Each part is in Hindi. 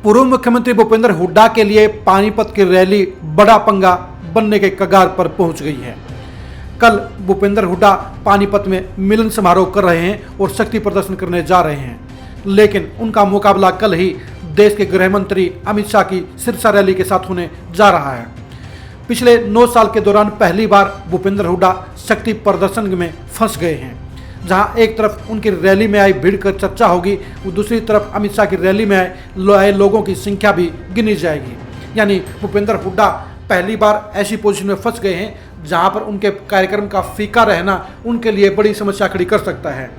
पूर्व मुख्यमंत्री भूपेंद्र हुड्डा के लिए पानीपत की रैली बड़ा पंगा बनने के कगार पर पहुंच गई है। कल भूपेंद्र हुड्डा पानीपत में मिलन समारोह कर रहे हैं और शक्ति प्रदर्शन करने जा रहे हैं, लेकिन उनका मुकाबला कल ही देश के गृह मंत्री अमित शाह की सिरसा रैली के साथ होने जा रहा है। पिछले 9 साल के दौरान पहली बार भूपेंद्र हुड्डा शक्ति प्रदर्शन में फंस गए हैं, जहां एक तरफ उनकी रैली में आई भीड़ कर चर्चा होगी, वो दूसरी तरफ अमित शाह की रैली में आए लोगों की संख्या भी गिनी जाएगी। यानी भूपेंद्र हुड्डा पहली बार ऐसी पोजीशन में फंस गए हैं जहां पर उनके कार्यक्रम का फीका रहना उनके लिए बड़ी समस्या खड़ी कर सकता है।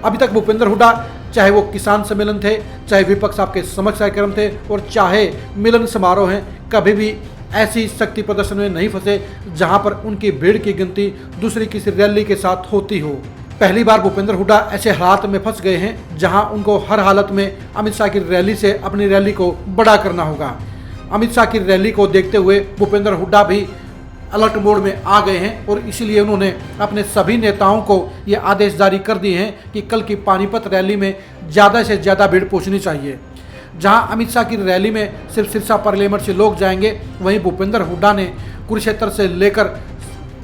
अभी तक भूपेंद्र हुड्डा चाहे वो किसान सम्मेलन थे, चाहे विपक्ष आपके समक्ष कार्यक्रम थे और चाहे मिलन समारोह हैं, कभी भी ऐसी शक्ति प्रदर्शन में नहीं फंसे जहां पर उनकी भीड़ की गिनती दूसरी किसी रैली के साथ होती हो। पहली बार भूपेंद्र हुड्डा ऐसे हालात में फंस गए हैं जहां उनको हर हालत में अमित शाह की रैली से अपनी रैली को बड़ा करना होगा। अमित शाह की रैली को देखते हुए भूपेंद्र हुड्डा भी अलर्ट मोड में आ गए हैं और इसीलिए उन्होंने अपने सभी नेताओं को ये आदेश जारी कर दिए हैं कि कल की पानीपत रैली में ज़्यादा से ज़्यादा भीड़ पहुंचनी चाहिए। जहां अमित शाह की रैली में सिर्फ सिरसा पार्लियामेंट से लोग जाएंगे, वहीं भूपेंद्र हुड्डा ने कुरुक्षेत्र से लेकर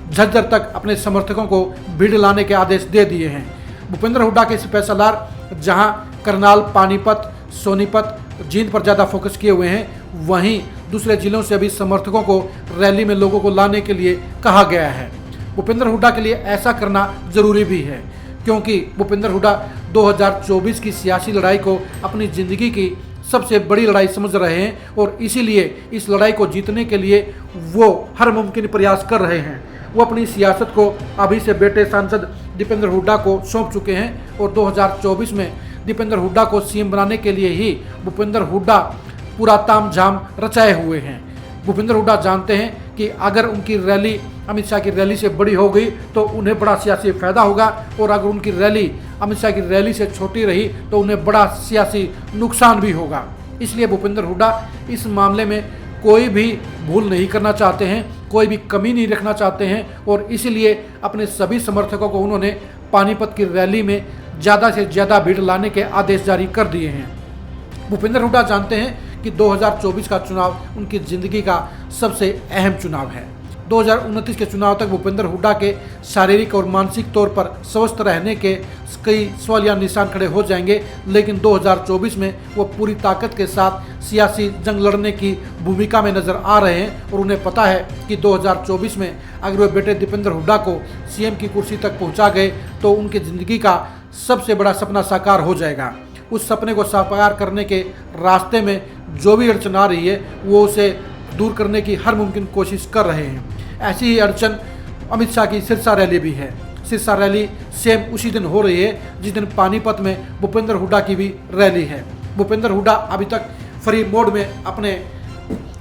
झज्जर तक अपने समर्थकों को भीड़ लाने के आदेश दे दिए हैं। भूपेंद्र हुड्डा के स्पेशलर जहां करनाल, पानीपत, सोनीपत, जींद पर ज़्यादा फोकस किए हुए हैं, वहीं दूसरे जिलों से भी समर्थकों को रैली में लोगों को लाने के लिए कहा गया है। भूपेंद्र हुड्डा के लिए ऐसा करना जरूरी भी है, क्योंकि भूपेंद्र हुड्डा 2024 की सियासी लड़ाई को अपनी ज़िंदगी की सबसे बड़ी लड़ाई समझ रहे हैं और इसीलिए इस लड़ाई को जीतने के लिए वो हर मुमकिन प्रयास कर रहे हैं। वो अपनी सियासत को अभी से बेटे सांसद दीपेंद्र हुड्डा को सौंप चुके हैं और 2024 में दीपेंद्र हुड्डा को सीएम बनाने के लिए ही भूपेंद्र हुड्डा पूरा तामझाम रचाए हुए हैं। भूपेंद्र हुड्डा जानते हैं कि अगर उनकी रैली अमित शाह की रैली से बड़ी हो गई तो उन्हें बड़ा सियासी फायदा होगा और अगर उनकी रैली अमित शाह की रैली से छोटी रही तो उन्हें बड़ा सियासी नुकसान भी होगा। इसलिए भूपेंद्र हुड्डा इस मामले में कोई भी भूल नहीं करना चाहते हैं, कोई भी कमी नहीं रखना चाहते हैं और इसीलिए अपने सभी समर्थकों को उन्होंने पानीपत की रैली में ज़्यादा से ज़्यादा भीड़ लाने के आदेश जारी कर दिए हैं। भूपेंद्र हुड्डा जानते हैं कि 2024 का चुनाव उनकी ज़िंदगी का सबसे अहम चुनाव है। 2029 के चुनाव तक भूपेंद्र हुड्डा के शारीरिक और मानसिक तौर पर स्वस्थ रहने के कई सवालिया निशान खड़े हो जाएंगे, लेकिन 2024 में वो पूरी ताकत के साथ सियासी जंग लड़ने की भूमिका में नजर आ रहे हैं और उन्हें पता है कि 2024 में अगर वे बेटे दीपेंद्र हुड्डा को सीएम की कुर्सी तक पहुंचा गए तो उनकी ज़िंदगी का सबसे बड़ा सपना साकार हो जाएगा। उस सपने को साकार करने के रास्ते में जो भी अड़चन आ रही है वो उसे दूर करने की हर मुमकिन कोशिश कर रहे हैं। ऐसी ही अड़चन अमित शाह की सिरसा रैली भी है। सिरसा रैली सेम उसी दिन हो रही है जिस दिन पानीपत में भूपेंद्र हुड्डा की भी रैली है। भूपेंद्र हुड्डा अभी तक फ्री मोड में अपने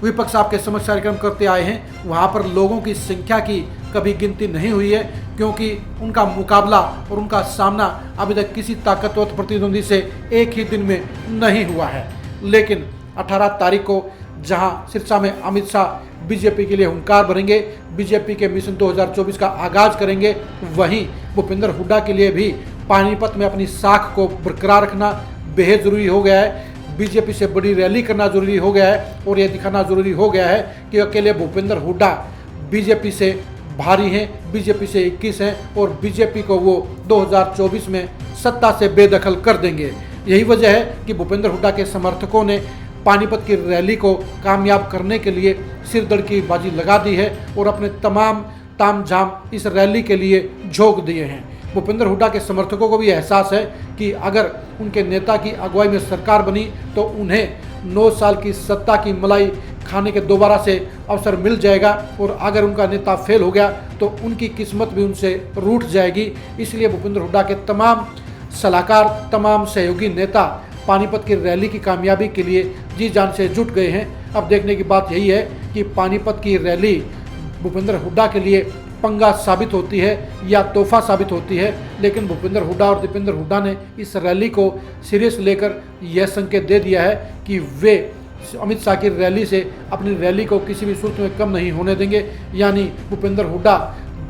विपक्ष आपके समक्ष कार्यक्रम करते आए हैं। वहाँ पर लोगों की संख्या की कभी गिनती नहीं हुई है, क्योंकि उनका मुकाबला और उनका सामना अभी तक किसी ताकतवर प्रतिद्वंदी से एक ही दिन में नहीं हुआ है। लेकिन 18 तारीख को जहां सिरसा में अमित शाह बीजेपी के लिए हुंकार भरेंगे, बीजेपी के मिशन 2024 का आगाज करेंगे, वहीं भूपेंद्र हुड्डा के लिए भी पानीपत में अपनी साख को बरकरार रखना बेहद ज़रूरी हो गया है। बीजेपी से बड़ी रैली करना ज़रूरी हो गया है और यह दिखाना ज़रूरी हो गया है कि अकेले भूपेंद्र हुड्डा बीजेपी से भारी हैं, बीजेपी से 21 हैं और बीजेपी को वो 2024 में सत्ता से बेदखल कर देंगे। यही वजह है कि भूपेंद्र हुड्डा के समर्थकों ने पानीपत की रैली को कामयाब करने के लिए सिरदर्द की बाजी लगा दी है और अपने तमाम तामझाम इस रैली के लिए झोंक दिए हैं। भूपेंद्र हुड्डा के समर्थकों को भी एहसास है कि अगर उनके नेता की अगुवाई में सरकार बनी तो उन्हें 9 साल की सत्ता की मलाई खाने के दोबारा से अवसर मिल जाएगा और अगर उनका नेता फेल हो गया तो उनकी किस्मत भी उनसे रूठ जाएगी। इसलिए भूपेंद्र हुड्डा के तमाम सलाहकार, तमाम सहयोगी नेता पानीपत की रैली की कामयाबी के लिए जी जान से जुट गए हैं। अब देखने की बात यही है कि पानीपत की रैली भूपेंद्र हुड्डा के लिए पंगा साबित होती है या तोहफा साबित होती है, लेकिन भूपेंद्र हुड्डा और दीपेंद्र हुड्डा ने इस रैली को सीरियस लेकर यह संकेत दे दिया है कि वे अमित शाह की रैली से अपनी रैली को किसी भी सूरत में कम नहीं होने देंगे। यानी भूपेंद्र हुड्डा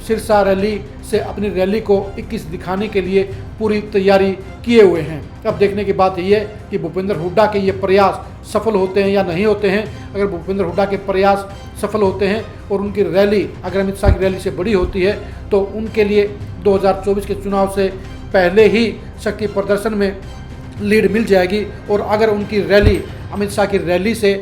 सिरसा रैली से अपनी रैली को 21 दिखाने के लिए पूरी तैयारी किए हुए हैं। अब देखने की बात यह है कि भूपेंद्र हुड्डा के ये प्रयास सफल होते हैं या नहीं होते हैं। अगर भूपेंद्र हुड्डा के प्रयास सफल होते हैं और उनकी रैली अगर अमित शाह की रैली से बड़ी होती है तो उनके लिए 2024 के चुनाव से पहले ही शक्ति प्रदर्शन में लीड मिल जाएगी। और अगर उनकी रैली अमित शाह की रैली से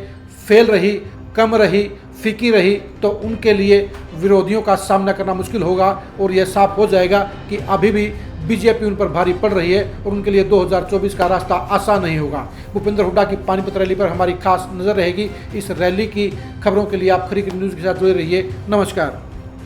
फेल रही, कम रही, फीकी रही तो उनके लिए विरोधियों का सामना करना मुश्किल होगा और यह साफ हो जाएगा कि अभी भी बीजेपी उन पर भारी पड़ रही है और उनके लिए 2024 का रास्ता आसान नहीं होगा। भूपेंद्र हुड्डा की पानीपत रैली पर हमारी खास नज़र रहेगी। इस रैली की खबरों के लिए आप खरी न्यूज़ के साथ जुड़े रहिए। नमस्कार।